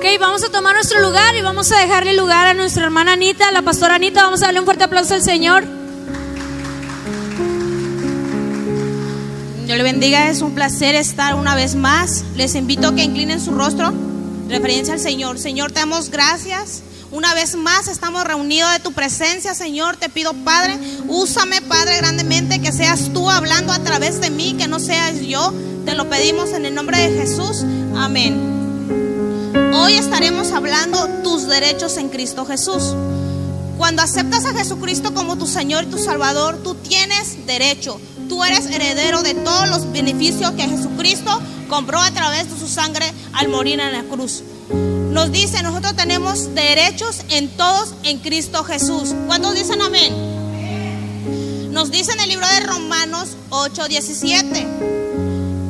Ok, vamos a tomar nuestro lugar y vamos a dejarle lugar a nuestra hermana Anita, la pastora Anita. Vamos a darle un fuerte aplauso al Señor. Dios le bendiga, es un placer estar una vez más. Les invito a que inclinen su rostro, referencia al Señor. Señor, te damos gracias. Una vez más estamos reunidos de tu presencia, Señor. Te pido, Padre, úsame, Padre, grandemente, que seas tú hablando a través de mí, que no seas yo. Te lo pedimos en el nombre de Jesús. Amén. Hoy estaremos hablando tus derechos en Cristo Jesús. Cuando aceptas a Jesucristo como tu Señor y tu Salvador, tú tienes derecho. Tú eres heredero de todos los beneficios que Jesucristo compró a través de su sangre al morir en la cruz. Nos dice, nosotros tenemos derechos en todos en Cristo Jesús. ¿Cuántos dicen amén? Nos dice en el libro de Romanos 8:17: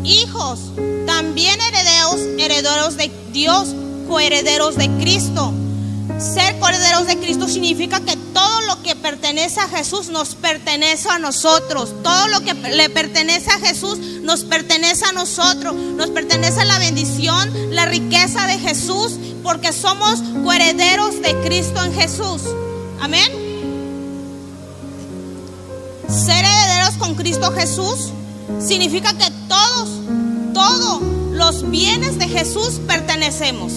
hijos, también herederos de Dios, coherederos de Cristo. Ser coherederos de Cristo significa que todo lo que pertenece a Jesús nos pertenece a nosotros. Todo lo que le pertenece a Jesús nos pertenece a nosotros. Nos pertenece la bendición, la riqueza de Jesús, porque somos coherederos de Cristo en Jesús. Amén. Ser herederos con Cristo Jesús significa que todos los bienes de Jesús pertenecemos.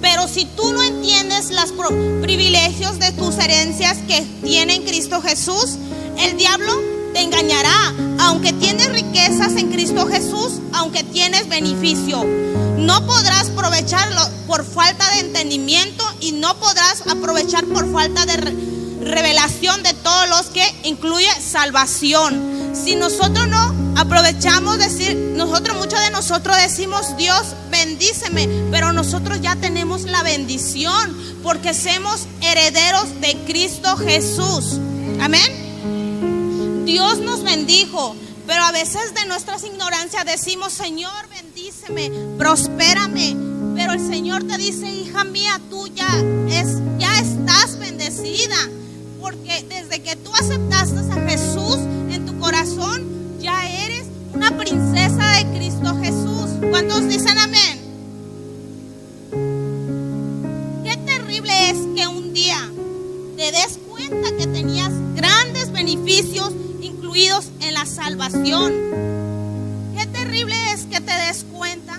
Pero si tú no entiendes los privilegios de tus herencias que tiene en Cristo Jesús, el diablo te engañará. Aunque tienes riquezas en Cristo Jesús, aunque tienes beneficio, no podrás aprovecharlo por falta de entendimiento y no podrás aprovechar por falta de revelación de todos los que incluye salvación. Si nosotros no aprovechamos, muchos de nosotros decimos, Dios, bendíceme, pero nosotros ya tenemos la bendición porque somos herederos de Cristo Jesús. Amén. Dios nos bendijo, pero a veces de nuestras ignorancias decimos, Señor, bendíceme, prospérame. Pero el Señor te dice, hija mía, tú ya estás bendecida, porque desde que tú aceptaste a Jesús en tu corazón, ya eres una princesa de Cristo Jesús. ¿Cuántos dicen amén? Qué terrible es que un día te des cuenta que tenías grandes beneficios incluidos en la salvación. Qué terrible es que te des cuenta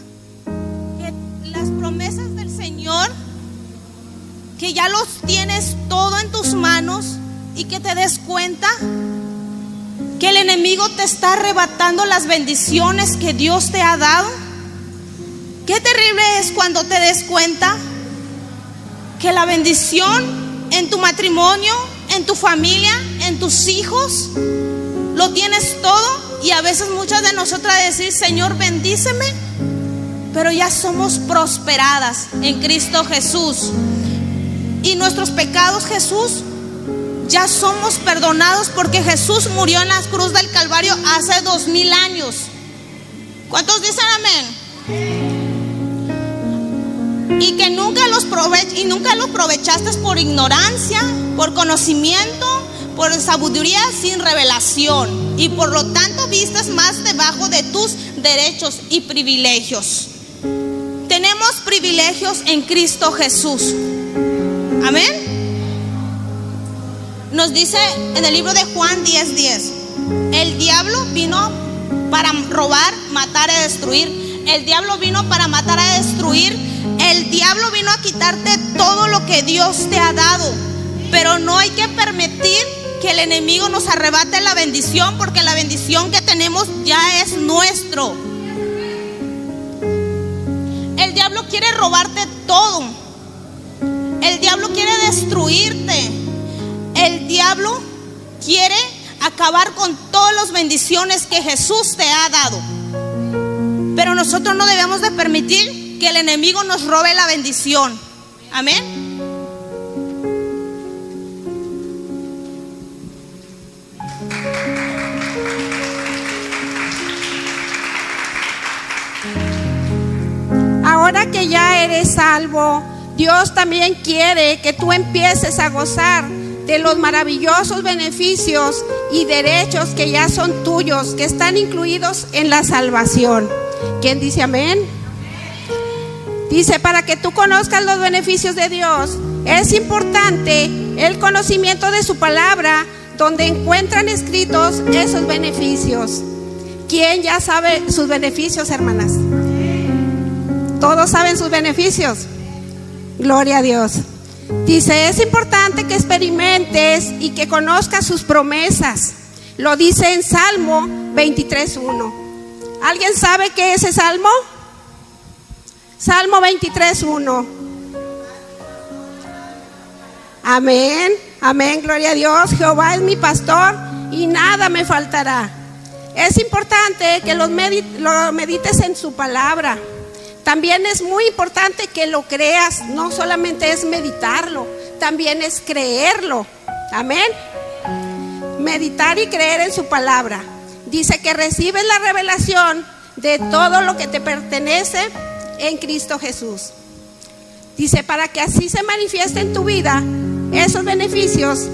que las promesas del Señor, que ya los tienes todo en tus manos, y que te des cuenta que el enemigo te está arrebatando las bendiciones que Dios te ha dado. Qué terrible es cuando te des cuenta que la bendición en tu matrimonio, en tu familia, en tus hijos, lo tienes todo, y a veces muchas de nosotras decir, Señor, bendíceme, pero ya somos prosperadas en Cristo Jesús. Y nuestros pecados, Jesús, ya somos perdonados porque Jesús murió en la cruz del Calvario hace 2000 años. ¿Cuántos dicen amén? Y que nunca los aprovechaste por ignorancia, por conocimiento, por sabiduría sin revelación, y por lo tanto vistes más debajo de tus derechos y privilegios. Tenemos privilegios en Cristo Jesús. Amén. Nos dice en el libro de Juan 10:10: el diablo vino para robar, matar y destruir. El diablo vino para matar y destruir. El diablo vino a quitarte todo lo que Dios te ha dado. Pero no hay que permitir que el enemigo nos arrebate la bendición, porque la bendición que tenemos ya es nuestro. El diablo quiere robarte todo. El diablo quiere destruirte. El diablo quiere acabar con todas las bendiciones que Jesús te ha dado. Pero nosotros no debemos de permitir que el enemigo nos robe la bendición. Amén. Ahora que ya eres salvo, Dios también quiere que tú empieces a gozar de los maravillosos beneficios y derechos que ya son tuyos, que están incluidos en la salvación. ¿Quién dice amén? Dice, para que tú conozcas los beneficios de Dios, es importante el conocimiento de su palabra, donde encuentran escritos esos beneficios. ¿Quién ya sabe sus beneficios, hermanas? ¿Todos saben sus beneficios? Gloria a Dios. Dice, es importante que experimentes y que conozcas sus promesas. Lo dice en Salmo 23:1. ¿Alguien sabe qué es ese salmo? Salmo 23:1. Amén, amén, gloria a Dios. Jehová es mi pastor y nada me faltará. Es importante que lo medites en su palabra. También es muy importante que lo creas. No solamente es meditarlo, también es creerlo. Amén. Meditar y creer en su palabra. Dice que recibes la revelación de todo lo que te pertenece en Cristo Jesús. Dice, para que así se manifieste en tu vida esos beneficios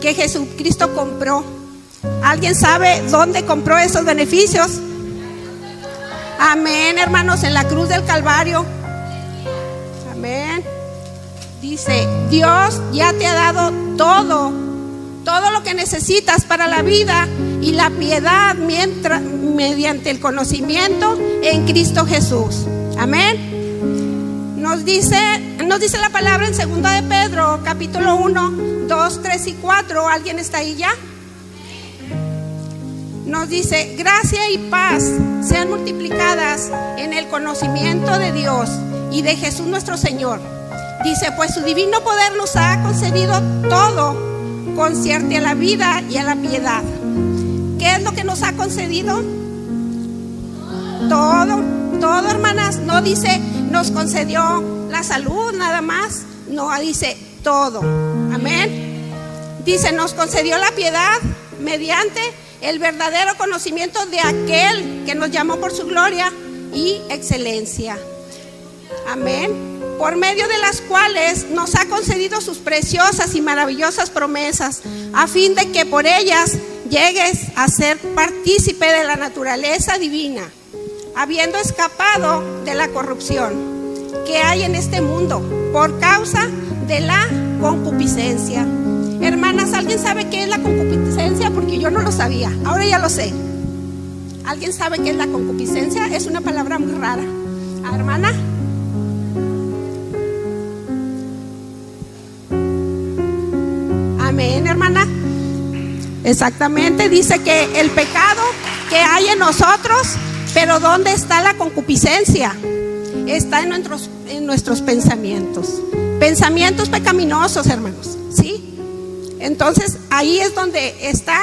que Jesucristo compró. ¿Alguien sabe dónde compró esos beneficios? Amén, hermanos, en la cruz del Calvario. Amén. Dice, Dios ya te ha dado todo lo que necesitas para la vida y la piedad mediante el conocimiento en Cristo Jesús. Amén. Nos dice la palabra en 2 de Pedro, capítulo 1, 2, 3 y 4. ¿Alguien está ahí ya? Nos dice, gracia y paz sean multiplicadas en el conocimiento de Dios y de Jesús nuestro Señor. Dice, pues su divino poder nos ha concedido todo concierne a la vida y a la piedad. ¿Qué es lo que nos ha concedido? Todo, hermanas. No dice, nos concedió la salud nada más. No, dice todo. Amén. Dice, nos concedió la piedad mediante el verdadero conocimiento de aquel que nos llamó por su gloria y excelencia. Amén. Por medio de las cuales nos ha concedido sus preciosas y maravillosas promesas, a fin de que por ellas llegues a ser partícipe de la naturaleza divina, habiendo escapado de la corrupción que hay en este mundo por causa de la concupiscencia. Hermanas, ¿alguien sabe qué es la concupiscencia? Porque yo no lo sabía, ahora ya lo sé. ¿Alguien sabe qué es la concupiscencia? Es una palabra muy rara. Hermana. Amén, hermana. Exactamente, dice que el pecado que hay en nosotros, pero ¿dónde está la concupiscencia? Está en nuestros pensamientos. Pensamientos pecaminosos, hermanos, ¿sí? Entonces, ahí es donde está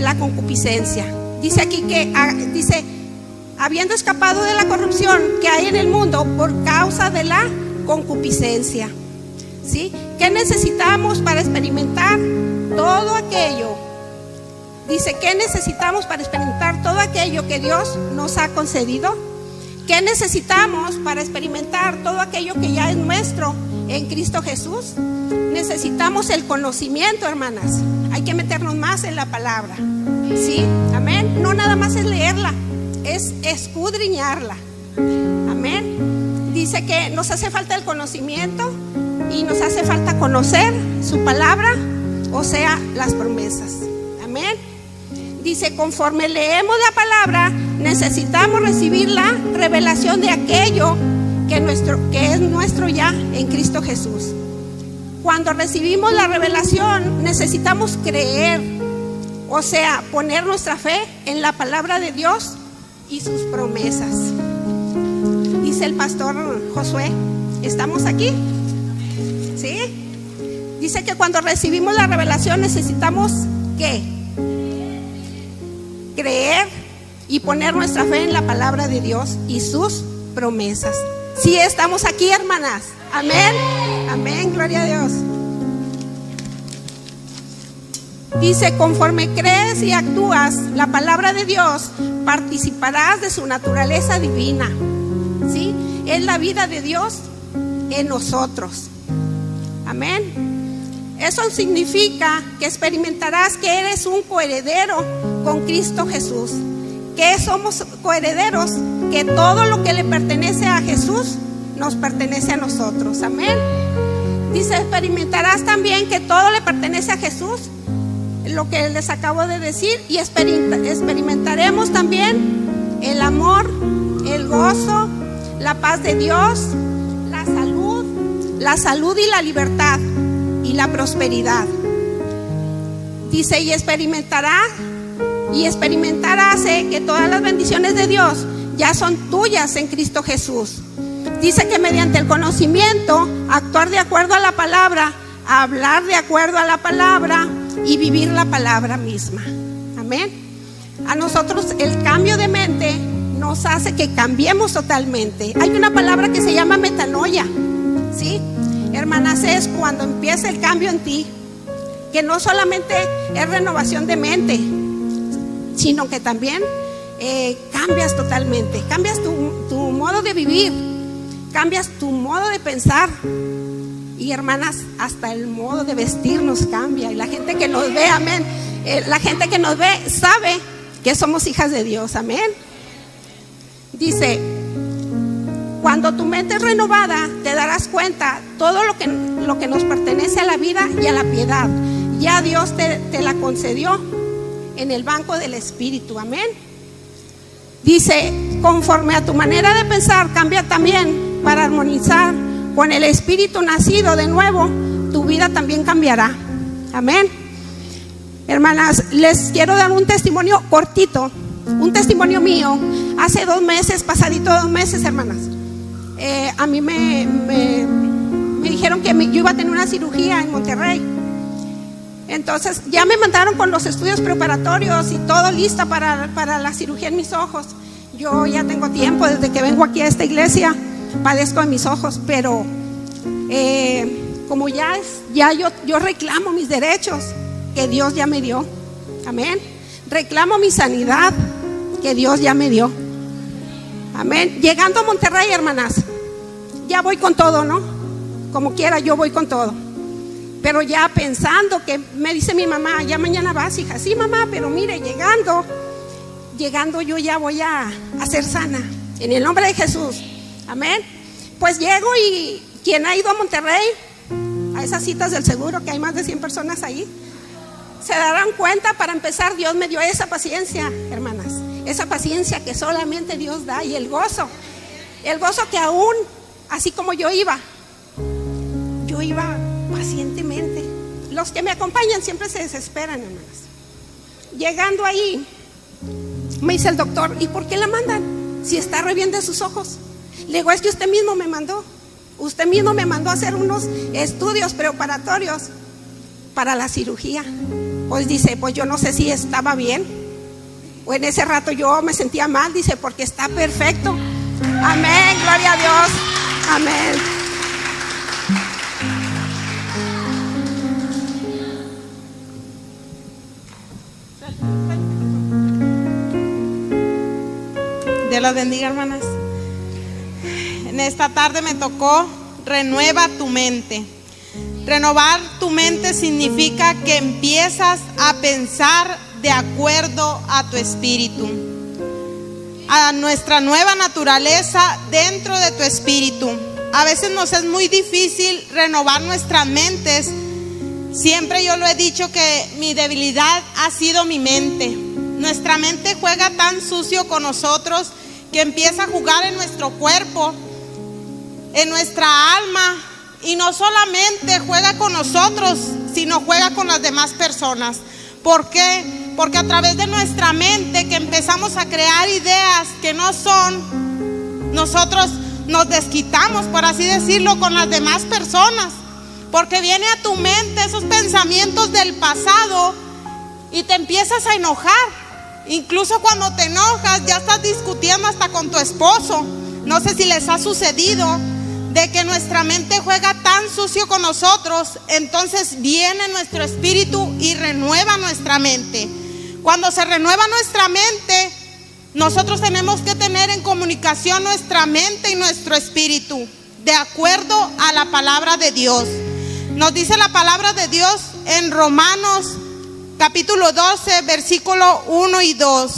la concupiscencia. Dice aquí que, habiendo escapado de la corrupción que hay en el mundo por causa de la concupiscencia. ¿Sí? ¿Qué necesitamos para experimentar todo aquello? Dice, ¿qué necesitamos para experimentar todo aquello que Dios nos ha concedido? ¿Qué necesitamos para experimentar todo aquello que ya es nuestro en Cristo Jesús? Necesitamos el conocimiento, hermanas. Hay que meternos más en la palabra. ¿Sí? Amén. No nada más es leerla, es escudriñarla. Amén. Dice que nos hace falta el conocimiento y nos hace falta conocer su palabra, o sea, las promesas. Amén. Dice, conforme leemos la palabra, necesitamos recibir la revelación de aquello que es nuestro ya en Cristo Jesús. Cuando recibimos la revelación, necesitamos creer, o sea, poner nuestra fe en la palabra de Dios y sus promesas. Dice el pastor Josué, ¿estamos aquí? ¿Sí? Dice que cuando recibimos la revelación necesitamos ¿qué? Creer y poner nuestra fe en la palabra de Dios y sus promesas. Sí, estamos aquí, hermanas. Amén. Amén, gloria a Dios. Dice, conforme crees y actúas la palabra de Dios, participarás de su naturaleza divina. ¿Sí? Es la vida de Dios en nosotros. Amén. Eso significa que experimentarás que eres un coheredero con Cristo Jesús. Que somos coherederos, que todo lo que le pertenece a Jesús nos pertenece a nosotros. Amén. Dice, experimentarás también que todo le pertenece a Jesús, lo que les acabo de decir, y experimentaremos también el amor, el gozo, la paz de Dios, la salud y la libertad y la prosperidad. Dice, y experimentarás que todas las bendiciones de Dios ya son tuyas en Cristo Jesús. Dice que mediante el conocimiento, actuar de acuerdo a la palabra, hablar de acuerdo a la palabra y vivir la palabra misma. Amén. A nosotros el cambio de mente nos hace que cambiemos totalmente. Hay una palabra que se llama metanoia, ¿sí? Hermanas, es cuando empieza el cambio en ti, que no solamente es renovación de mente, sino que también cambias totalmente, cambias tu modo de vivir, cambias tu modo de pensar. Y hermanas, hasta el modo de vestirnos cambia. Y la gente que nos ve, amén, la gente que nos ve sabe que somos hijas de Dios, amén. Dice, cuando tu mente es renovada, te darás cuenta todo lo que nos pertenece a la vida y a la piedad. Ya Dios te la concedió en el banco del Espíritu, amén. Dice, conforme a tu manera de pensar, cambia también para armonizar con el Espíritu nacido de nuevo, tu vida también cambiará, amén. Hermanas, les quiero dar un testimonio cortito, un testimonio mío. Hace 2 meses, pasadito 2 meses, hermanas, a mí me dijeron que yo iba a tener una cirugía en Monterrey. Entonces ya me mandaron con los estudios preparatorios y todo lista para la cirugía en mis ojos. Yo ya tengo tiempo, desde que vengo aquí a esta iglesia padezco de mis ojos, pero como ya yo reclamo mis derechos que Dios ya me dio, amén. Reclamo mi sanidad que Dios ya me dio, amén. Llegando a Monterrey, hermanas, ya voy con todo, ¿no? Como quiera, yo voy con todo. Pero ya pensando que me dice mi mamá, ya mañana vas, hija. Sí, mamá, pero mire, llegando yo ya voy a ser sana, en el nombre de Jesús, amén. Pues llego, y quien ha ido a Monterrey, a esas citas del seguro, que hay más de 100 personas ahí, se darán cuenta. Para empezar, Dios me dio esa paciencia, hermanas, esa paciencia que solamente Dios da, y el gozo que aún, así como yo iba pacientemente. Los que me acompañan siempre se desesperan, hermanas. Llegando ahí, me dice el doctor, ¿y por qué la mandan? Si está re bien de sus ojos. Le digo, es que usted mismo me mandó a hacer unos estudios preparatorios para la cirugía. Pues dice, pues yo no sé si estaba bien, o en ese rato yo me sentía mal. Dice, porque está perfecto. Amén, gloria a Dios, amén. Dios las bendiga, hermanas. En esta tarde me tocó renueva tu mente. Renovar tu mente significa que empiezas a pensar de acuerdo a tu espíritu, a nuestra nueva naturaleza dentro de tu espíritu. A veces nos es muy difícil renovar nuestras mentes. Siempre yo lo he dicho que mi debilidad ha sido mi mente. Nuestra mente juega tan sucio con nosotros que empieza a jugar en nuestro cuerpo, en nuestra alma, y no solamente juega con nosotros, sino juega con las demás personas. ¿Por qué? Porque a través de nuestra mente, que empezamos a crear ideas que no son, nosotros nos desquitamos, por así decirlo, con las demás personas, porque viene a tu mente esos pensamientos del pasado y te empiezas a enojar. Incluso cuando te enojas, ya estás discutiendo hasta con tu esposo. No sé si les ha sucedido de que nuestra mente juega tan sucio con nosotros. Entonces viene nuestro espíritu y renueva nuestra mente. Cuando se renueva nuestra mente, nosotros tenemos que tener en comunicación nuestra mente y nuestro espíritu, de acuerdo a la palabra de Dios. Nos dice la palabra de Dios en Romanos capítulo 12, versículo 1 y 2.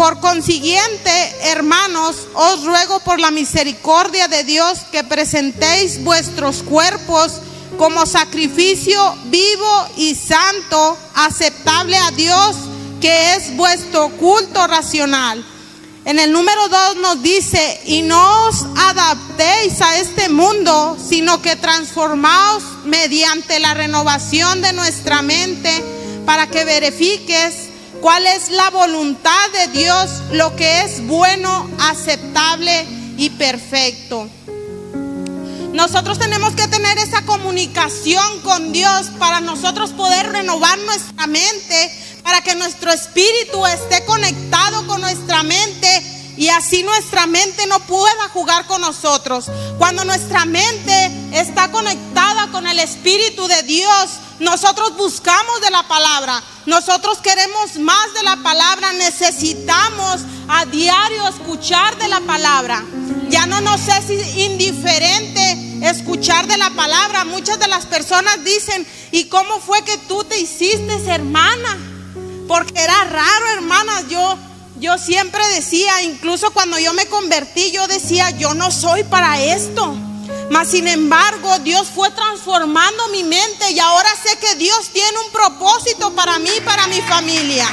Por consiguiente, hermanos, os ruego por la misericordia de Dios que presentéis vuestros cuerpos como sacrificio vivo y santo, aceptable a Dios, que es vuestro culto racional. En el número 2 nos dice: y no os adaptéis a este mundo, sino que transformaos mediante la renovación de nuestra mente, para que verifiques cuál es la voluntad de Dios, lo que es bueno, aceptable y perfecto. Nosotros tenemos que tener esa comunicación con Dios para nosotros poder renovar nuestra mente, para que nuestro espíritu esté conectado con nuestra mente y así nuestra mente no pueda jugar con nosotros. Cuando nuestra mente está conectada con el Espíritu de Dios, nosotros buscamos de la palabra, nosotros queremos más de la palabra, necesitamos a diario escuchar de la palabra. Ya no nos es indiferente escuchar de la palabra. Muchas de las personas dicen: ¿y cómo fue que tú te hiciste hermana? Porque era raro, hermanas. Yo siempre decía, incluso cuando yo me convertí, yo decía: yo no soy para esto. Mas sin embargo, Dios fue transformando mi mente y ahora sé que Dios tiene un propósito para mí y para mi familia.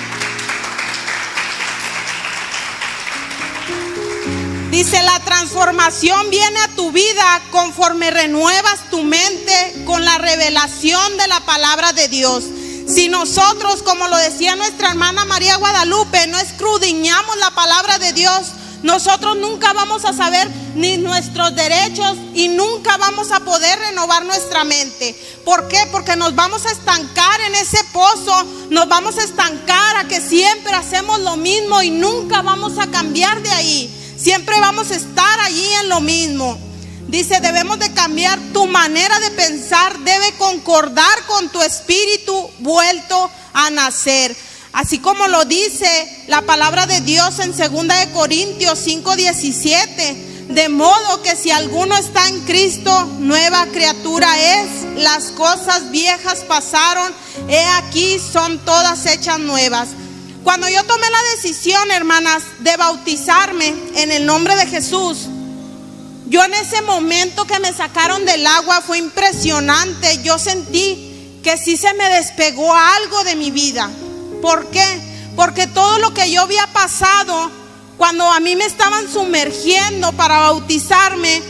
Dice: la transformación viene a tu vida conforme renuevas tu mente con la revelación de la palabra de Dios. Si nosotros, como lo decía nuestra hermana María Guadalupe, no escudriñamos la palabra de Dios, nosotros nunca vamos a saber ni nuestros derechos y nunca vamos a poder renovar nuestra mente. ¿Por qué? Porque nos vamos a estancar en ese pozo, nos vamos a estancar a que siempre hacemos lo mismo y nunca vamos a cambiar de ahí. Siempre vamos a estar allí en lo mismo. Dice: debemos de cambiar, tu manera de pensar debe concordar con tu espíritu vuelto a nacer. Así como lo dice la palabra de Dios en 2 Corintios 5:17. De modo que si alguno está en Cristo, nueva criatura es. Las cosas viejas pasaron, he aquí son todas hechas nuevas. Cuando yo tomé la decisión, hermanas, de bautizarme en el nombre de Jesús, yo en ese momento que me sacaron del agua fue impresionante. Yo sentí que sí se me despegó algo de mi vida. ¿Por qué? Porque todo lo que yo había pasado cuando a mí me estaban sumergiendo para bautizarme,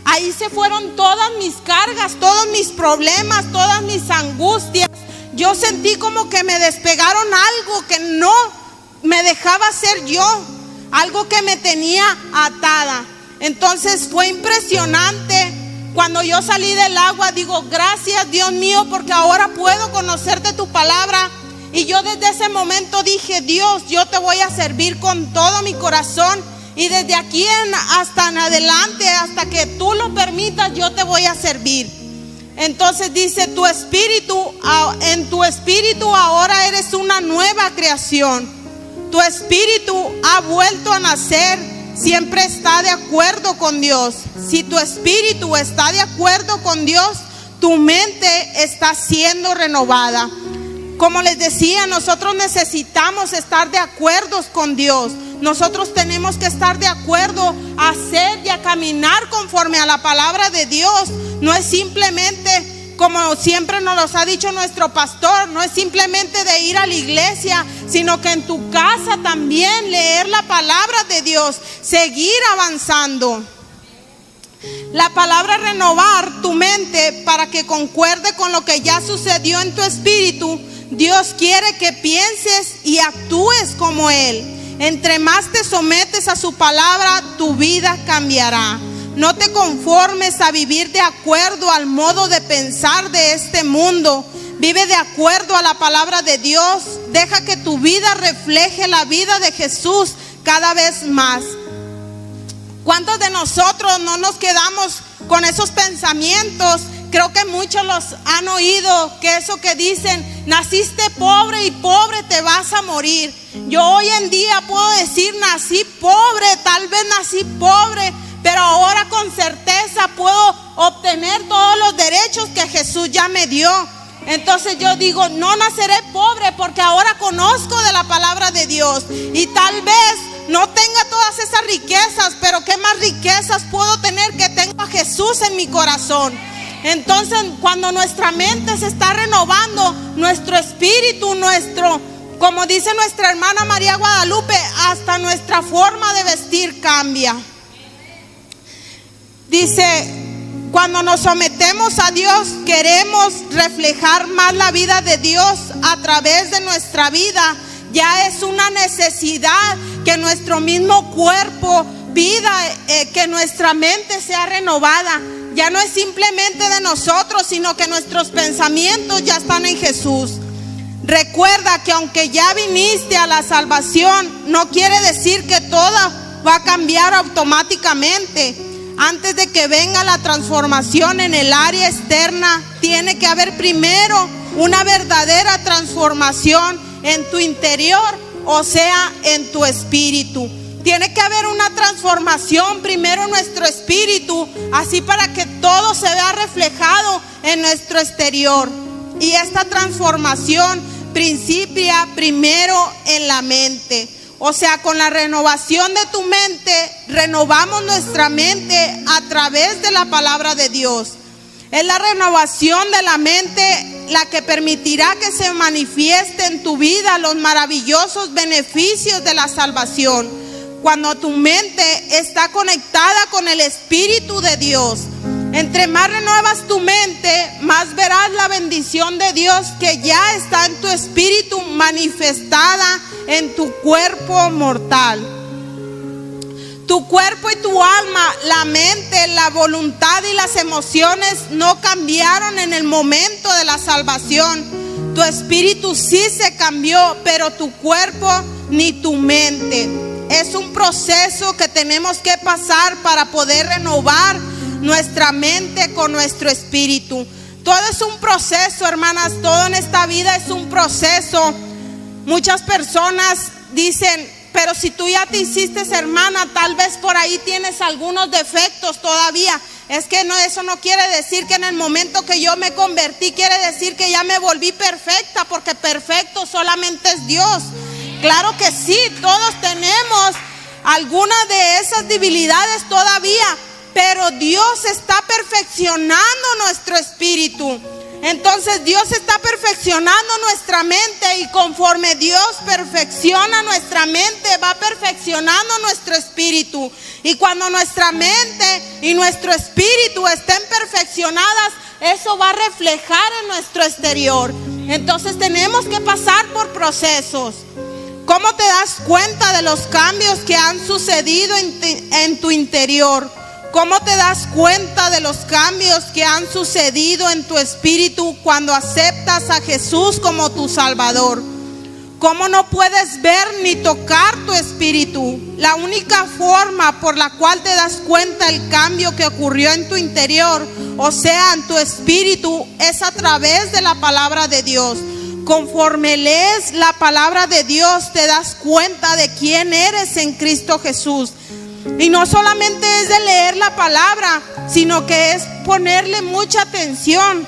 ahí se fueron todas mis cargas, todos mis problemas, todas mis angustias. Yo sentí como que me despegaron algo que no me dejaba ser yo, algo que me tenía atada. Entonces fue impresionante. Cuando yo salí del agua, digo: gracias, Dios mío, porque ahora puedo conocerte tu palabra. Y yo desde ese momento dije: Dios, yo te voy a servir con todo mi corazón. Y desde aquí hasta en adelante, hasta que tú lo permitas, yo te voy a servir. Entonces dice: en tu espíritu ahora eres una nueva creación. Tu espíritu ha vuelto a nacer. Siempre está de acuerdo con Dios. Si tu espíritu está de acuerdo con Dios, tu mente está siendo renovada. Como les decía, nosotros necesitamos estar de acuerdo con Dios. Nosotros tenemos que estar de acuerdo a hacer y a caminar conforme a la palabra de Dios. No es simplemente, como siempre nos los ha dicho nuestro pastor, no es simplemente de ir a la iglesia, sino que en tu casa también leer la palabra de Dios, seguir avanzando. La palabra renovar tu mente para que concuerde con lo que ya sucedió en tu espíritu. Dios quiere que pienses y actúes como Él. Entre más te sometes a su palabra, tu vida cambiará. No te conformes a vivir de acuerdo al modo de pensar de este mundo. Vive de acuerdo a la palabra de Dios. Deja que tu vida refleje la vida de Jesús cada vez más. ¿Cuántos de nosotros no nos quedamos con esos pensamientos? Creo que muchos los han oído, que eso que dicen: naciste pobre y pobre te vas a morir. Yo hoy en día puedo decir: nací pobre, tal vez nací pobre, pero ahora con certeza puedo obtener todos los derechos que Jesús ya me dio. Entonces yo digo, no naceré pobre porque ahora conozco de la palabra de Dios. Y tal vez no tenga todas esas riquezas, pero ¿qué más riquezas puedo tener que tengo a Jesús en mi corazón? Entonces, cuando nuestra mente se está renovando, nuestro espíritu, como dice nuestra hermana María Guadalupe, hasta nuestra forma de vestir cambia. Dice, cuando nos sometemos a Dios, queremos reflejar más la vida de Dios a través de nuestra vida. Ya es una necesidad que nuestro mismo cuerpo pida, que nuestra mente sea renovada. Ya no es simplemente de nosotros, sino que nuestros pensamientos ya están en Jesús. Recuerda que aunque ya viniste a la salvación, no quiere decir que todo va a cambiar automáticamente. Antes de que venga la transformación en el área externa, tiene que haber primero una verdadera transformación en tu interior, o sea, en tu espíritu. Tiene que haber una transformación primero en nuestro espíritu, así para que todo se vea reflejado en nuestro exterior. Y esta transformación principia primero en la mente. O sea, con la renovación de tu mente, renovamos nuestra mente a través de la palabra de Dios. Es la renovación de la mente la que permitirá que se manifieste en tu vida los maravillosos beneficios de la salvación. Cuando tu mente está conectada con el Espíritu de Dios, entre más renuevas tu mente, más verás la bendición de Dios que ya está en tu espíritu manifestada en tu cuerpo mortal. Tu cuerpo y tu alma, la mente, la voluntad y las emociones no cambiaron en el momento de la salvación. Tu espíritu sí se cambió, pero tu cuerpo ni tu mente. Es un proceso que tenemos que pasar para poder renovar nuestra mente con nuestro espíritu. Todo es un proceso, hermanas. Todo en esta vida es un proceso. Muchas personas dicen, pero si tú ya te hiciste hermana, tal vez por ahí tienes algunos defectos todavía. Es que no, eso no quiere decir que en el momento que yo me convertí, quiere decir que ya me volví perfecta, porque perfecto solamente es Dios. Claro que sí, todos tenemos algunas de esas debilidades todavía, pero Dios está perfeccionando nuestro espíritu. Entonces Dios está perfeccionando nuestra mente, y conforme Dios perfecciona nuestra mente, va perfeccionando nuestro espíritu. Y cuando nuestra mente y nuestro espíritu estén perfeccionadas, eso va a reflejar en nuestro exterior. Entonces tenemos que pasar por procesos. ¿Cómo te das cuenta de los cambios que han sucedido en tu interior? ¿Cómo te das cuenta de los cambios que han sucedido en tu espíritu cuando aceptas a Jesús como tu Salvador? ¿Cómo no puedes ver ni tocar tu espíritu? La única forma por la cual te das cuenta del cambio que ocurrió en tu interior, o sea, en tu espíritu, es a través de la palabra de Dios. Conforme lees la palabra de Dios, te das cuenta de quién eres en Cristo Jesús. Y no solamente es de leer la palabra, sino que es ponerle mucha atención.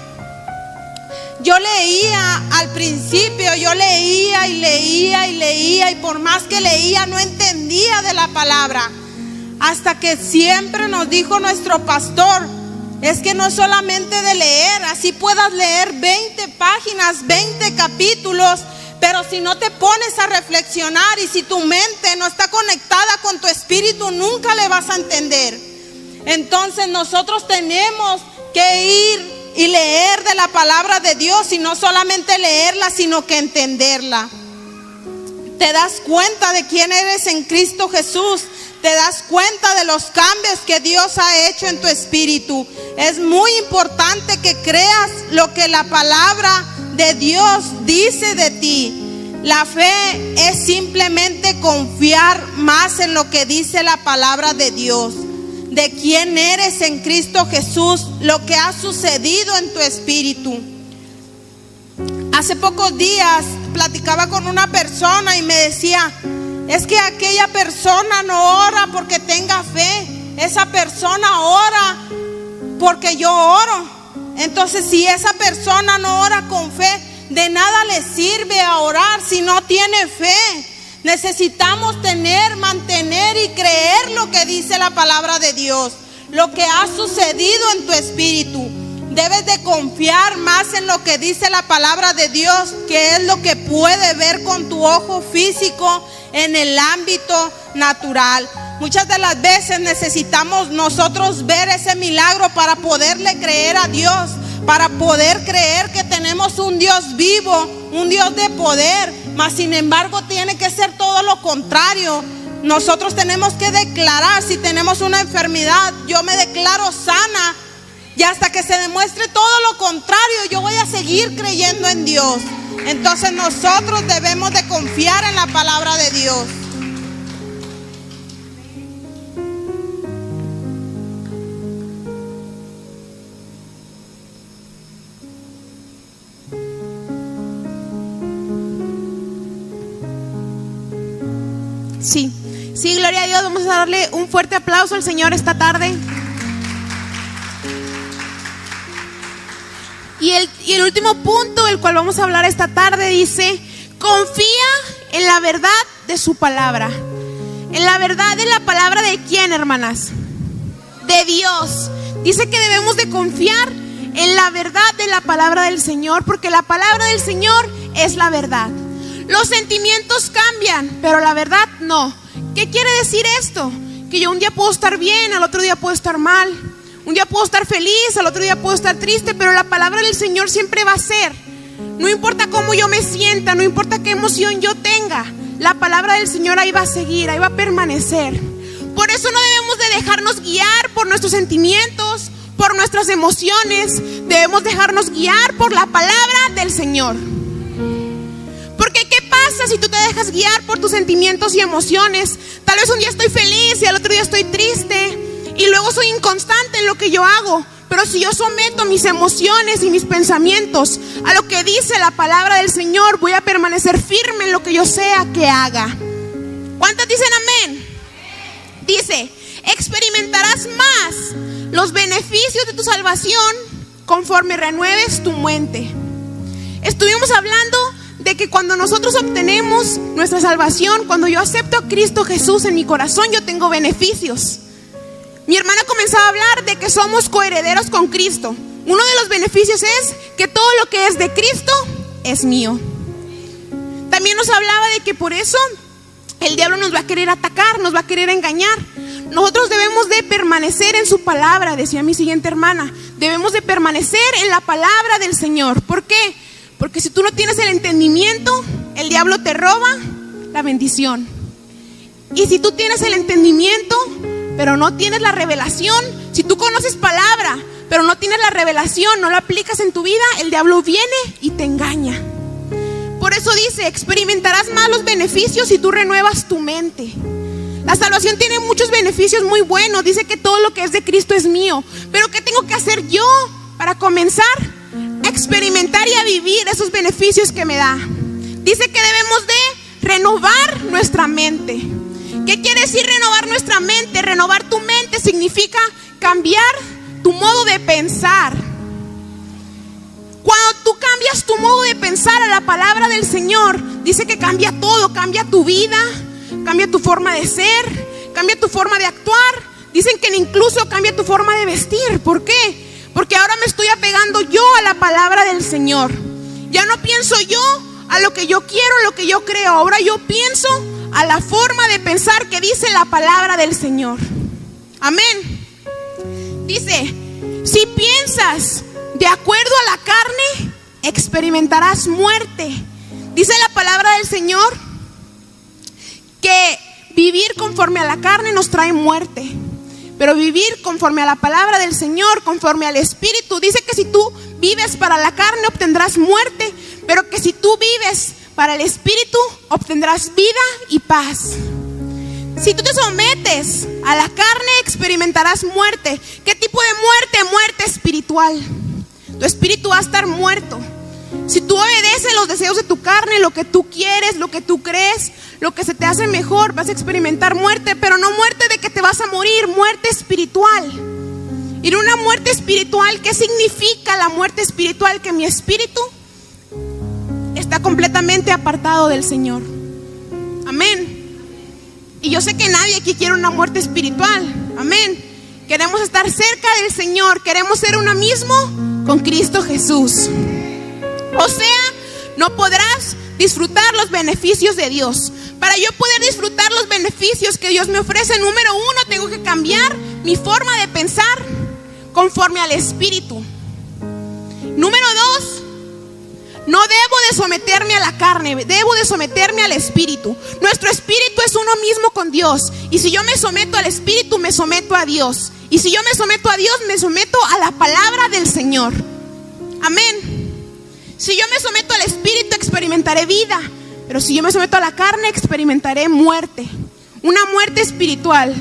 Yo leía al principio, yo leía y leía y leía, y por más que leía no entendía de la palabra. Hasta que siempre nos dijo nuestro pastor, es que no solamente de leer, así puedas leer 20 páginas, 20 capítulos, pero si no te pones a reflexionar y si tu mente no está conectada con tu espíritu, nunca le vas a entender. Entonces nosotros tenemos que ir y leer de la palabra de Dios, y no solamente leerla, sino que entenderla. Te das cuenta de quién eres en Cristo Jesús. Te das cuenta de los cambios que Dios ha hecho en tu espíritu. Es muy importante que creas lo que la palabra de Dios dice de ti. La fe es simplemente confiar más en lo que dice la palabra de Dios, de quién eres en Cristo Jesús, lo que ha sucedido en tu espíritu. Hace pocos días platicaba con una persona y me decía, es que aquella persona no ora porque tenga fe, esa persona ora porque yo oro. Entonces, si esa persona no ora con fe, de nada le sirve a orar si no tiene fe. Necesitamos mantener y creer lo que dice la palabra de Dios, lo que ha sucedido en tu espíritu. Debes de confiar más en lo que dice la palabra de Dios, que es lo que puede ver con tu ojo físico en el ámbito natural. Muchas de las veces necesitamos nosotros ver ese milagro para poderle creer a Dios, para poder creer que tenemos un Dios vivo, un Dios de poder. Mas sin embargo tiene que ser todo lo contrario. Nosotros tenemos que declarar, si tenemos una enfermedad, yo me declaro sana, y hasta que se demuestre todo lo contrario, yo voy a seguir creyendo en Dios. Entonces nosotros debemos de confiar en la palabra de Dios. Sí, gloria a Dios. Vamos a darle un fuerte aplauso al Señor esta tarde. Y el último punto, el cual vamos a hablar esta tarde, dice: confía en la verdad de su palabra. En la verdad de la palabra ¿de quién, hermanas? De Dios. Dice que debemos de confiar en la verdad de la palabra del Señor, porque la palabra del Señor es la verdad. Los sentimientos cambian, pero la verdad no. ¿Qué quiere decir esto? Que yo un día puedo estar bien, al otro día puedo estar mal. Un día puedo estar feliz, al otro día puedo estar triste, pero la palabra del Señor siempre va a ser. No importa cómo yo me sienta, no importa qué emoción yo tenga, la palabra del Señor ahí va a seguir, ahí va a permanecer. Por eso no debemos de dejarnos guiar por nuestros sentimientos, por nuestras emociones. Debemos dejarnos guiar por la palabra del Señor. Porque ¿qué pasa si tú te dejas guiar por tus sentimientos y emociones? Tal vez un día estoy feliz y al otro día estoy triste, y luego soy inconstante en lo que yo hago. Pero si yo someto mis emociones y mis pensamientos a lo que dice la palabra del Señor, voy a permanecer firme en lo que yo sea que haga. ¿Cuántas dicen amén? Dice: experimentarás más los beneficios de tu salvación conforme renueves tu mente. Estuvimos hablando de que cuando nosotros obtenemos nuestra salvación, cuando yo acepto a Cristo Jesús en mi corazón, yo tengo beneficios. Mi hermana comenzaba a hablar de que somos coherederos con Cristo. Uno de los beneficios es que todo lo que es de Cristo es mío. También nos hablaba de que por eso el diablo nos va a querer atacar, nos va a querer engañar. Nosotros debemos de permanecer en su palabra, decía mi siguiente hermana. Debemos de permanecer en la palabra del Señor. ¿Por qué? Porque si tú no tienes el entendimiento, el diablo te roba la bendición. Y si tú tienes el entendimiento, pero no tienes la revelación, si tú conoces palabra, pero no tienes la revelación, no la aplicas en tu vida, el diablo viene y te engaña. Por eso dice: experimentarás más los beneficios si tú renuevas tu mente. La salvación tiene muchos beneficios muy buenos. Dice que todo lo que es de Cristo es mío. Pero ¿qué tengo que hacer yo para comenzar a experimentar y a vivir esos beneficios que me da? Dice que debemos de renovar nuestra mente. ¿Qué quiere decir renovar nuestra mente? Renovar tu mente significa cambiar tu modo de pensar. Cuando tú cambias tu modo de pensar a la palabra del Señor, dice que cambia todo, cambia tu vida, cambia tu forma de ser, cambia tu forma de actuar. Dicen que incluso cambia tu forma de vestir. ¿Por qué? Porque ahora me estoy apegando yo a la palabra del Señor. Ya no pienso yo a lo que yo quiero, lo que yo creo. Ahora yo pienso a la forma de pensar que dice la palabra del Señor. Amén. Dice: si piensas de acuerdo a la carne, experimentarás muerte. Dice la palabra del Señor que vivir conforme a la carne nos trae muerte, pero vivir conforme a la palabra del Señor, conforme al Espíritu, dice que si tú vives para la carne obtendrás muerte, pero que si tú vives para el Espíritu obtendrás vida y paz. Si tú te sometes a la carne, experimentarás muerte. ¿Qué tipo de muerte? Muerte espiritual. Tu espíritu va a estar muerto. Si tú obedeces los deseos de tu carne, lo que tú quieres, lo que tú crees, lo que se te hace mejor, vas a experimentar muerte, pero no muerte de que te vas a morir, muerte espiritual. Y una muerte espiritual, ¿qué significa la muerte espiritual? Que mi espíritu está completamente apartado del Señor. Amén. Y yo sé que nadie aquí quiere una muerte espiritual. Amén. Queremos estar cerca del Señor. Queremos ser uno mismo con Cristo Jesús. O sea, no podrás disfrutar los beneficios de Dios. Para yo poder disfrutar los beneficios que Dios me ofrece, número uno, tengo que cambiar mi forma de pensar conforme al Espíritu. Número dos, no debo de someterme a la carne, debo de someterme al Espíritu. Nuestro espíritu es uno mismo con Dios. Y si yo me someto al Espíritu, me someto a Dios. Y si yo me someto a Dios, me someto a la palabra del Señor. Amén. Si yo me someto al Espíritu, experimentaré vida. Pero si yo me someto a la carne, experimentaré muerte. Una muerte espiritual.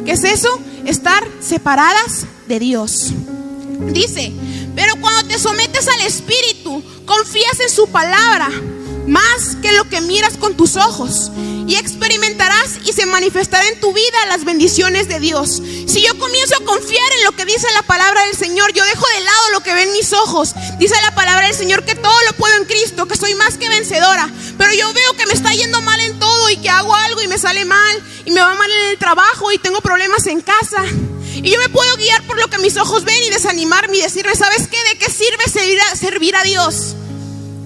¿Qué es eso? Estar separadas de Dios. Dice, pero cuando te sometes al Espíritu, confías en su palabra más que lo que miras con tus ojos, y experimentarás y se manifestará en tu vida las bendiciones de Dios. Si yo comienzo a confiar en lo que dice la palabra del Señor, yo dejo de lado lo que ven mis ojos. Dice la palabra del Señor que todo lo puedo en Cristo, que soy más que vencedora. Pero yo veo que me está yendo mal en todo, y que hago algo y me sale mal, y me va mal en el trabajo, y tengo problemas en casa. Y yo me puedo guiar por lo que mis ojos ven y desanimarme y decirme, ¿sabes qué? ¿De qué sirve servir a Dios?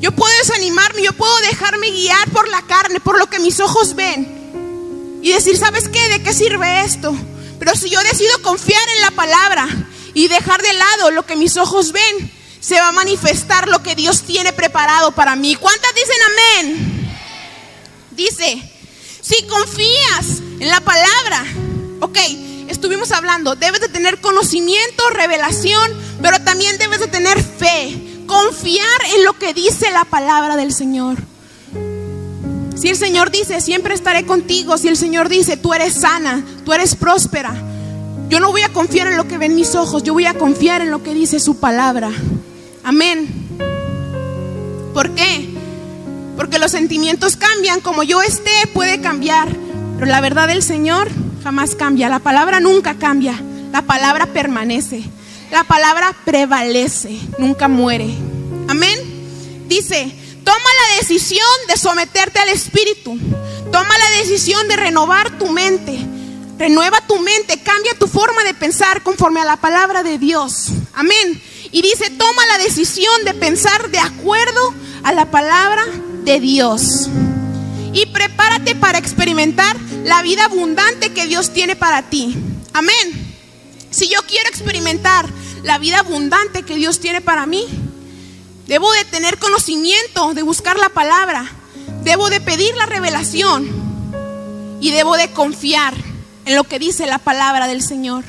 Yo puedo desanimarme, yo puedo dejarme guiar por la carne, por lo que mis ojos ven, y decir, ¿sabes qué? ¿De qué sirve esto? Pero si yo decido confiar en la palabra y dejar de lado lo que mis ojos ven, se va a manifestar lo que Dios tiene preparado para mí. ¿Cuántas dicen amén? Dice, si confías en la palabra, ok, estuvimos hablando, debes de tener conocimiento, revelación, pero también debes de tener fe. Confiar en lo que dice la palabra del Señor. Si el Señor dice, siempre estaré contigo. Si el Señor dice, tú eres sana, tú eres próspera, yo no voy a confiar en lo que ven mis ojos, yo voy a confiar en lo que dice su palabra. Amén. ¿Por qué? Porque los sentimientos cambian. Como yo esté, puede cambiar, pero la verdad del Señor jamás cambia. La palabra nunca cambia. La palabra permanece. La palabra prevalece, nunca muere. Amén. Dice, toma la decisión de someterte al Espíritu. Toma la decisión de renovar tu mente. Renueva tu mente, cambia tu forma de pensar conforme a la palabra de Dios. Amén. Y dice, toma la decisión de pensar de acuerdo a la palabra de Dios. Y prepárate para experimentar la vida abundante que Dios tiene para ti. Amén. Si yo quiero experimentar la vida abundante que Dios tiene para mí, debo de tener conocimiento, de buscar la palabra, debo de pedir la revelación y debo de confiar en lo que dice la palabra del Señor.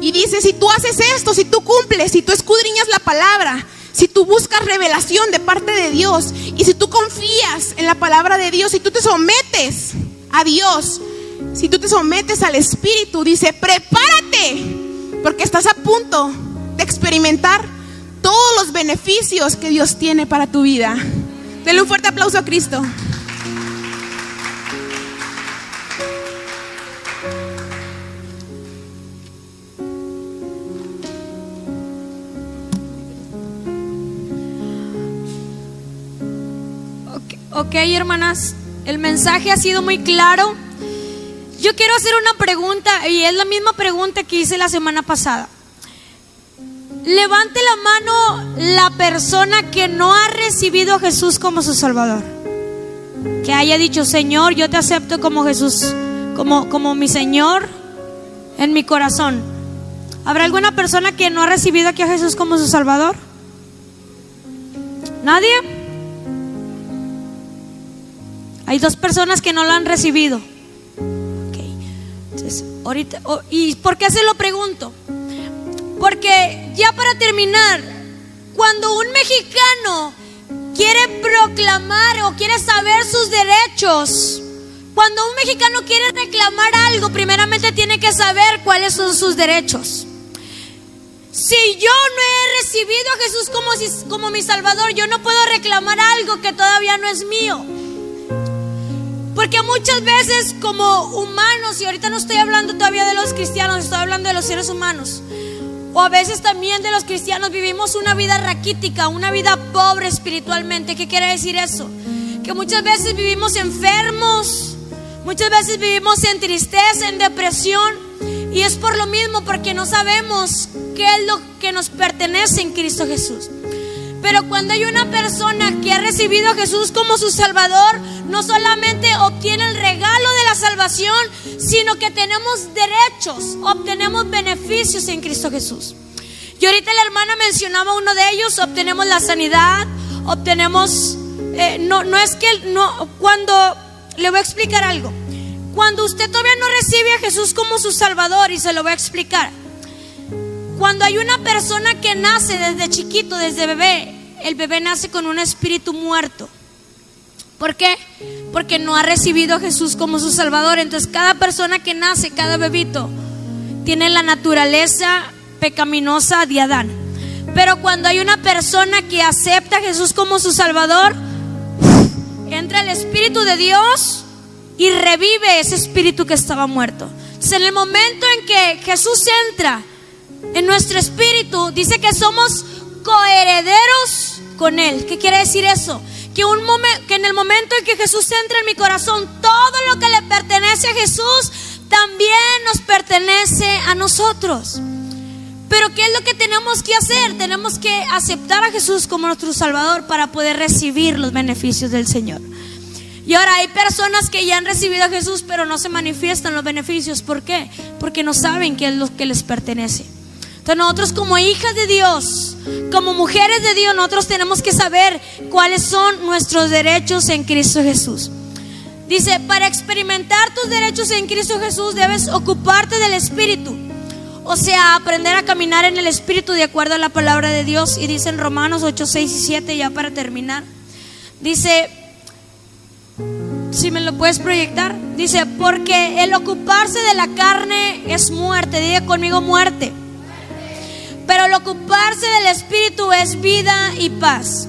Y dice, si tú haces esto, si tú cumples, si tú escudriñas la palabra, si tú buscas revelación de parte de Dios, y si tú confías en la palabra de Dios, si tú te sometes a Dios, si tú te sometes al Espíritu, dice, prepárate, porque estás a punto de experimentar todos los beneficios que Dios tiene para tu vida. Denle un fuerte aplauso a Cristo. Ok, hermanas, el mensaje ha sido muy claro. Yo quiero hacer una pregunta, y es la misma pregunta que hice la semana pasada. Levante la mano la persona que no ha recibido a Jesús como su Salvador, que haya dicho, Señor, yo te acepto como Jesús, como mi Señor en mi corazón. ¿Habrá alguna persona que no ha recibido aquí a Jesús como su Salvador? ¿Nadie? Hay dos personas que no lo han recibido. Ahorita, ¿y por qué se lo pregunto? Porque ya para terminar, cuando un mexicano quiere proclamar o quiere saber sus derechos, cuando un mexicano quiere reclamar algo, primeramente tiene que saber cuáles son sus derechos. Si yo no he recibido a Jesús como mi Salvador, yo no puedo reclamar algo que todavía no es mío. Porque muchas veces como humanos, y ahorita no estoy hablando todavía de los cristianos, estoy hablando de los seres humanos, o a veces también de los cristianos, vivimos una vida raquítica, una vida pobre espiritualmente. ¿Qué quiere decir eso? Que muchas veces vivimos enfermos, muchas veces vivimos en tristeza, en depresión, y es por lo mismo, porque no sabemos qué es lo que nos pertenece en Cristo Jesús. Pero cuando hay una persona que ha recibido a Jesús como su Salvador, no solamente obtiene el regalo de la salvación, sino que tenemos derechos, obtenemos beneficios en Cristo Jesús. Y ahorita la hermana mencionaba uno de ellos: obtenemos la sanidad, obtenemos, cuando, le voy a explicar algo. Cuando usted todavía no recibe a Jesús como su Salvador, y se lo voy a explicar. Cuando hay una persona que nace desde chiquito, desde bebé, el bebé nace con un espíritu muerto. ¿Por qué? Porque no ha recibido a Jesús como su Salvador. Entonces cada persona que nace, cada bebito, tiene la naturaleza pecaminosa de Adán. Pero cuando hay una persona que acepta a Jesús como su Salvador, entra el Espíritu de Dios y revive ese espíritu que estaba muerto. Entonces, en el momento en que Jesús entra en nuestro espíritu, dice que somos coherederos con Él. ¿Qué quiere decir eso? Que en el momento en que Jesús entra en mi corazón, todo lo que le pertenece a Jesús también nos pertenece a nosotros. Pero ¿qué es lo que tenemos que hacer? Tenemos que aceptar a Jesús como nuestro Salvador para poder recibir los beneficios del Señor. Y ahora hay personas que ya han recibido a Jesús, pero no se manifiestan los beneficios. ¿Por qué? Porque no saben qué es lo que les pertenece. Entonces nosotros, como hijas de Dios, como mujeres de Dios, nosotros tenemos que saber cuáles son nuestros derechos en Cristo Jesús. Dice: para experimentar tus derechos en Cristo Jesús debes ocuparte del Espíritu. O sea, aprender a caminar en el Espíritu de acuerdo a la palabra de Dios. Y dice en Romanos 8, 6 y 7, ya para terminar, dice, si me lo puedes proyectar, dice: porque el ocuparse de la carne es muerte. Diga conmigo: muerte. Pero el ocuparse del Espíritu es vida y paz.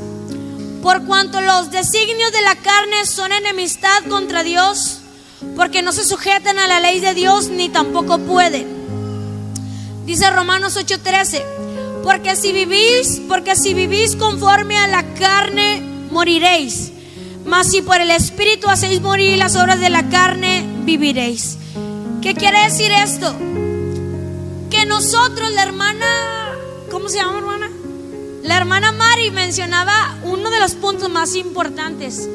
Por cuanto los designios de la carne son enemistad contra Dios, porque no se sujetan a la ley de Dios, ni tampoco pueden. Dice Romanos 8:13: porque si vivís conforme a la carne, moriréis. Mas si por el Espíritu hacéis morir las obras de la carne, viviréis. ¿Qué quiere decir esto? Que nosotros, la hermana, ¿cómo se llama, hermana? La hermana Mari mencionaba uno de los puntos más importantes: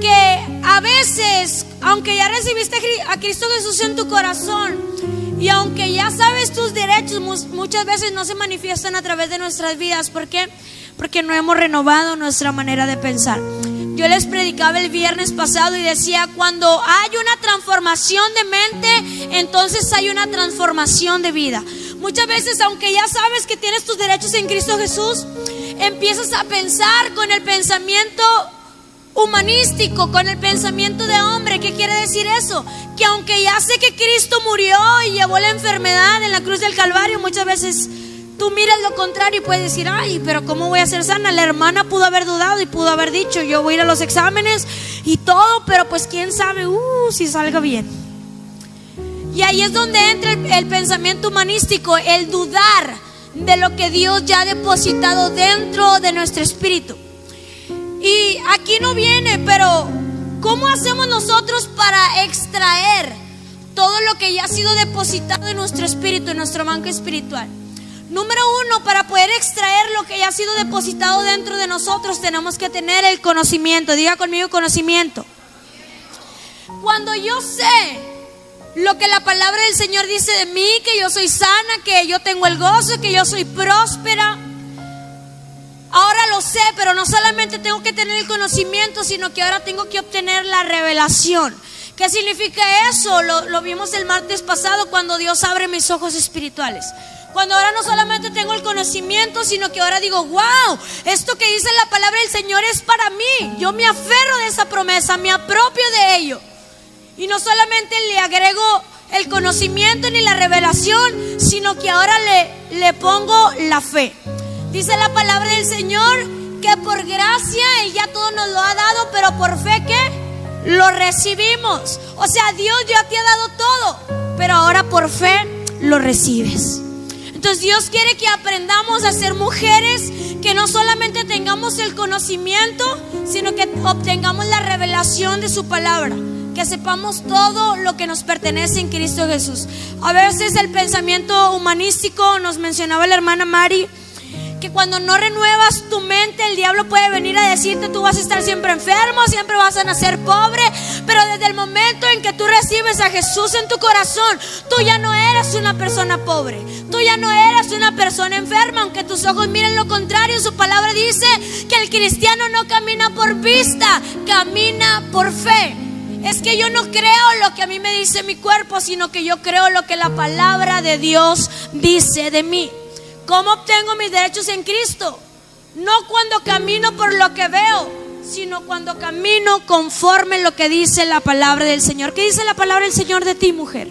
que a veces, aunque ya recibiste a Cristo Jesús en tu corazón, y aunque ya sabes tus derechos, muchas veces no se manifiestan a través de nuestras vidas. ¿Por qué? Porque no hemos renovado nuestra manera de pensar. Yo les predicaba el viernes pasado y decía: cuando hay una transformación de mente, entonces hay una transformación de vida. Muchas veces, aunque ya sabes que tienes tus derechos en Cristo Jesús, empiezas a pensar con el pensamiento humanístico, con el pensamiento de hombre. ¿Qué quiere decir eso? Que aunque ya sé que Cristo murió y llevó la enfermedad en la cruz del Calvario, muchas veces tú miras lo contrario y puedes decir: ay, pero ¿cómo voy a ser sana? La hermana pudo haber dudado y pudo haber dicho: yo voy a ir a los exámenes y todo, pero pues quién sabe si salga bien. Y ahí es donde entra el pensamiento humanístico, el dudar de lo que Dios ya ha depositado dentro de nuestro espíritu. Y aquí no viene, pero ¿cómo hacemos nosotros para extraer todo lo que ya ha sido depositado en nuestro espíritu, en nuestro banco espiritual? Número uno, para poder extraer lo que ya ha sido depositado dentro de nosotros, tenemos que tener el conocimiento. Diga conmigo: conocimiento. Cuando yo sé lo que la palabra del Señor dice de mí, que yo soy sana, que yo tengo el gozo, que yo soy próspera, ahora lo sé, pero no solamente tengo que tener el conocimiento, sino que ahora tengo que obtener la revelación. ¿Qué significa eso? Lo vimos el martes pasado, cuando Dios abre mis ojos espirituales. Cuando ahora no solamente tengo el conocimiento, sino que ahora digo: wow, esto que dice la palabra del Señor es para mí. Yo me aferro de esa promesa, me apropio de ello. Y no solamente le agrego el conocimiento ni la revelación, sino que ahora le pongo la fe. Dice la palabra del Señor que por gracia Él ya todo nos lo ha dado, pero por fe, ¿qué? lo recibimos. O sea, Dios ya te ha dado todo, pero ahora por fe lo recibes. Entonces Dios quiere que aprendamos a ser mujeres que no solamente tengamos el conocimiento, sino que obtengamos la revelación de su palabra, que sepamos todo lo que nos pertenece en Cristo Jesús. A veces el pensamiento humanístico, nos mencionaba la hermana Mari, que cuando no renuevas tu mente, el diablo puede venir a decirte: tú vas a estar siempre enfermo, siempre vas a nacer pobre. Pero desde el momento en que tú recibes a Jesús en tu corazón, tú ya no eres una persona pobre, tú ya no eres una persona enferma. Aunque tus ojos miren lo contrario, su palabra dice que el cristiano no camina por vista, camina por fe. Es que yo no creo lo que a mí me dice mi cuerpo, sino que yo creo lo que la palabra de Dios dice de mí. ¿Cómo obtengo mis derechos en Cristo? No cuando camino por lo que veo, sino cuando camino conforme lo que dice la palabra del Señor. ¿Qué dice la palabra del Señor de ti, mujer?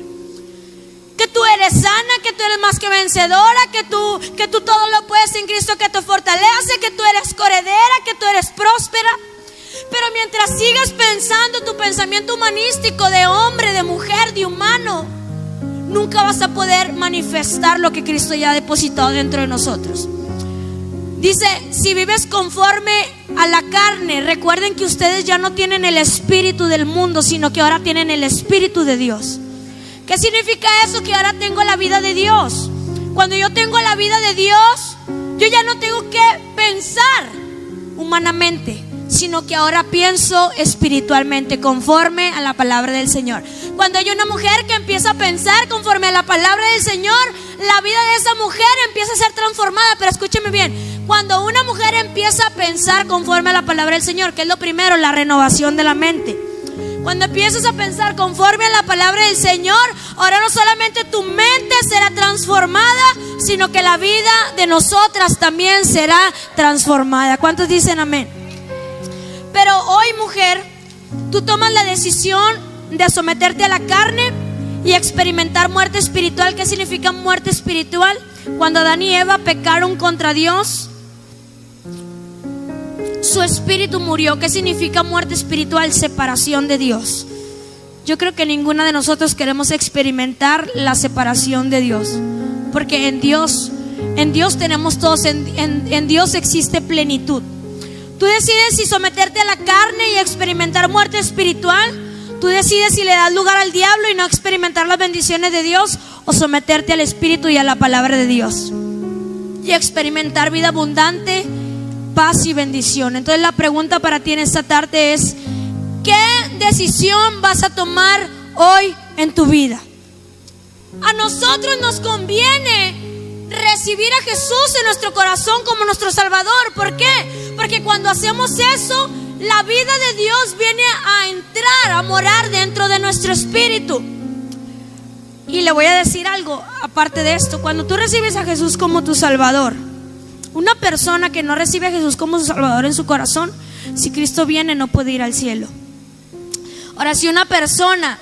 Que tú eres sana, que tú eres más que vencedora, que tú todo lo puedes en Cristo que te fortalece, que tú eres corredera, que tú eres próspera. Pero mientras sigas pensando tu pensamiento humanístico de hombre, de mujer, de humano, nunca vas a poder manifestar lo que Cristo ya ha depositado dentro de nosotros. Dice: si vives conforme a la carne, recuerden que ustedes ya no tienen el espíritu del mundo, sino que ahora tienen el espíritu de Dios. ¿Qué significa eso? Que ahora tengo la vida de Dios. Cuando yo tengo la vida de Dios, yo ya no tengo que pensar humanamente, sino que ahora pienso espiritualmente, conforme a la palabra del Señor. Cuando hay una mujer que empieza a pensar conforme a la palabra del Señor, la vida de esa mujer empieza a ser transformada. Pero escúcheme bien, cuando una mujer empieza a pensar conforme a la palabra del Señor, ¿qué es lo primero? La renovación de la mente. Cuando empiezas a pensar conforme a la palabra del Señor, ahora no solamente tu mente será transformada, sino que la vida de nosotras también será transformada. ¿Cuántos dicen amén? Pero hoy, mujer, tú tomas la decisión de someterte a la carne y experimentar muerte espiritual. ¿Qué significa muerte espiritual? Cuando Adán y Eva pecaron contra Dios, su espíritu murió. ¿Qué significa muerte espiritual? Separación de Dios. Yo creo que ninguna de nosotros queremos experimentar la separación de Dios, porque en Dios tenemos todos, en Dios existe plenitud. Tú decides si someterte a la carne y experimentar muerte espiritual. Tú decides si le das lugar al diablo y no experimentar las bendiciones de Dios, o someterte al Espíritu y a la palabra de Dios y experimentar vida abundante, paz y bendición. Entonces la pregunta para ti en esta tarde es: ¿qué decisión vas a tomar hoy en tu vida? A nosotros nos conviene recibir a Jesús en nuestro corazón como nuestro Salvador. ¿Por qué? Porque cuando hacemos eso, la vida de Dios viene a entrar, a morar dentro de nuestro espíritu. Y le voy a decir algo aparte de esto: cuando tú recibes a Jesús como tu Salvador, una persona que no recibe a Jesús como su Salvador en su corazón, si Cristo viene no puede ir al cielo. Ahora, si una persona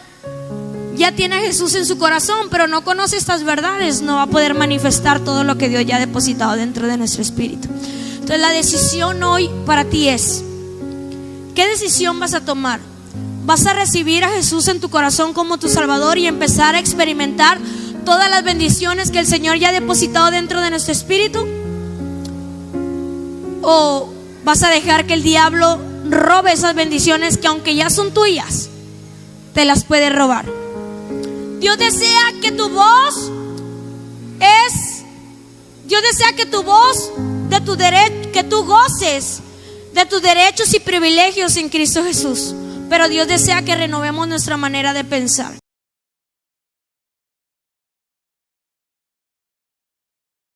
ya tiene a Jesús en su corazón, pero no conoce estas verdades, no va a poder manifestar todo lo que Dios ya ha depositado dentro de nuestro espíritu. Entonces la decisión hoy para ti es: ¿qué decisión vas a tomar? ¿Vas a recibir a Jesús en tu corazón como tu Salvador y empezar a experimentar todas las bendiciones que el Señor ya ha depositado dentro de nuestro espíritu? ¿O vas a dejar que el diablo robe esas bendiciones que, aunque ya son tuyas, te las puede robar? Dios desea que tu voz que tú goces de tus derechos y privilegios en Cristo Jesús. Pero Dios desea que renovemos nuestra manera de pensar.